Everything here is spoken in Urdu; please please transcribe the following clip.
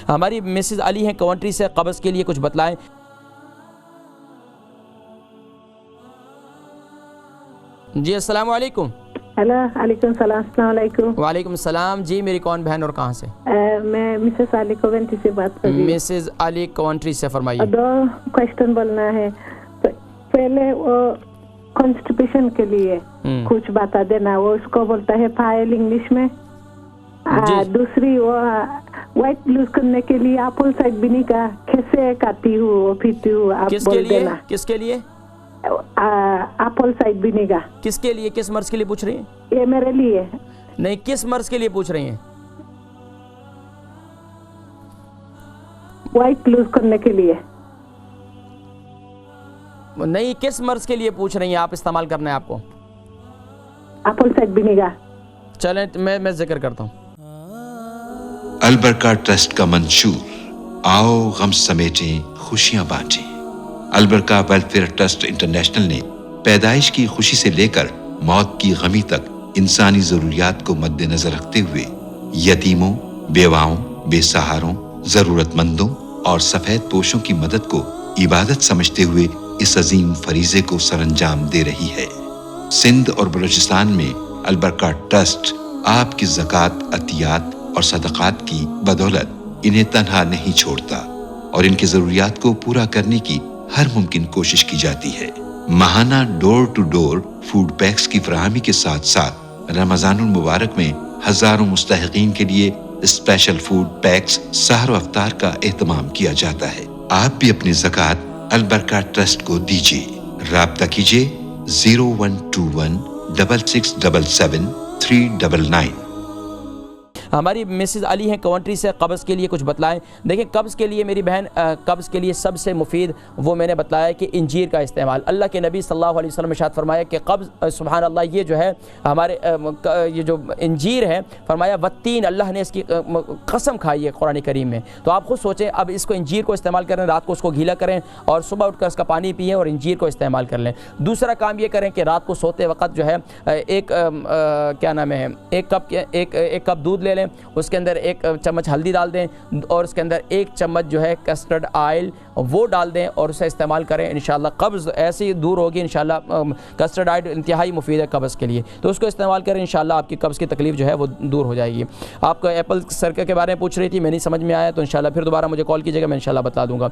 ہماری مسز علی ہیں کونٹری سے، قبض کے لیے کچھ بتلائیں۔ جی السلام علیکم۔ ہیلو، علیکم السلام۔ السلام علیکم۔ وعلیکم السلام۔ جی میری کون بہن اور کہاں سے؟ میں مسز علی کونٹری سے بات کر رہی ہوں۔ مسز علی کونٹری سے، فرمائیے۔ 2 کوشچن بولنا ہے۔ پہلے وہ کانسٹیپیشن کے لیے کچھ بتا دینا، وہ اس کو بولتا ہے فائل انگلش میں۔ دوسری وہ وائٹ لوز کرنے کے لیے ایپل سائڈر وینیگر کیسے کھاتی ہوں پیتی ہوں، آپ بول دینا۔ کس کے لیے؟ ایپل سائڈر وینیگر کس کے لیے؟ کس مرض کے لیے پوچھ رہی ہیں؟ یہ میرے لیے نہیں، کس مرض کے لیے پوچھ رہی ہیں؟ وائٹ لوز کرنے کے لیے نہیں، کس مرض کے لیے پوچھ رہی ہیں آپ؟ استعمال کرنا ہے آپ کو ایپل سائڈر وینیگر۔ چلیں میں ذکر کرتا ہوں۔ البرکہ ٹرسٹ کا منشور، آؤ غم سمیٹیں خوشیاں بانٹیں۔ البرکہ ویلفیئر ٹرسٹ انٹرنیشنل نے پیدائش کی خوشی سے لے کر موت کی غمی تک انسانی ضروریات کو مد نظر رکھتے ہوئے یتیموں، بیواؤں، بے سہاروں، ضرورت مندوں اور سفید پوشوں کی مدد کو عبادت سمجھتے ہوئے اس عظیم فریضے کو سر انجام دے رہی ہے۔ سندھ اور بلوچستان میں البرکہ ٹرسٹ آپ کی زکوٰۃ، عطیات اور صدقات کی بدولت انہیں تنہا نہیں چھوڑتا اور ان کی ضروریات کو پورا کرنے کی ہر ممکن کوشش کی جاتی ہے۔ ماہانہ ڈور ٹو ڈور فوڈ پیکس کی فراہمی کے ساتھ ساتھ رمضان المبارک میں ہزاروں مستحقین کے لیے اسپیشل فوڈ پیکس سحر و افطار کا اہتمام کیا جاتا ہے۔ آپ بھی اپنی زکوٰۃ البرکہ ٹرسٹ کو دیجیے۔ رابطہ کیجیے 0121 6677 399۔ ہماری مسز علی ہیں کونٹری سے، قبض کے لیے کچھ بتلائیں۔ دیکھیں قبض کے لیے میری بہن، قبض کے لیے سب سے مفید وہ میں نے بتلایا کہ انجیر کا استعمال۔ اللہ کے نبی صلی اللہ علیہ وسلم نے ارشاد فرمایا کہ قبض، سبحان اللہ، یہ جو ہے ہمارے یہ جو انجیر ہے، فرمایا والتین، اللہ نے اس کی قسم کھائی ہے قرآن کریم میں۔ تو آپ خود سوچیں، اب اس کو انجیر کو استعمال کریں، رات کو اس کو گیلا کریں اور صبح اٹھ کر اس کا پانی پئیں اور انجیر کو استعمال کر لیں۔ دوسرا کام یہ کریں کہ رات کو سوتے وقت جو ہے ایک کیا نام ہے، ایک کپ دودھ لے لیں، اس کے اندر 1 چمچ ہلدی ڈال دیں اور اس کے اندر 1 چمچ جو ہے کسٹرڈ آئل وہ ڈال دیں اور اسے استعمال کریں۔ انشاءاللہ قبض ایسی دور ہوگی انشاءاللہ۔ کسٹرڈ آئل انتہائی مفید ہے قبض کے لیے، تو اس کو استعمال کریں، انشاءاللہ آپ کی قبض کی تکلیف جو ہے وہ دور ہو جائے گی۔ آپ کو ایپل سرکہ کے بارے میں پوچھ رہی تھی، میں نہیں سمجھ میں آیا، تو انشاءاللہ پھر دوبارہ مجھے کال کیجیے گا، میں انشاءاللہ بتا دوں گا۔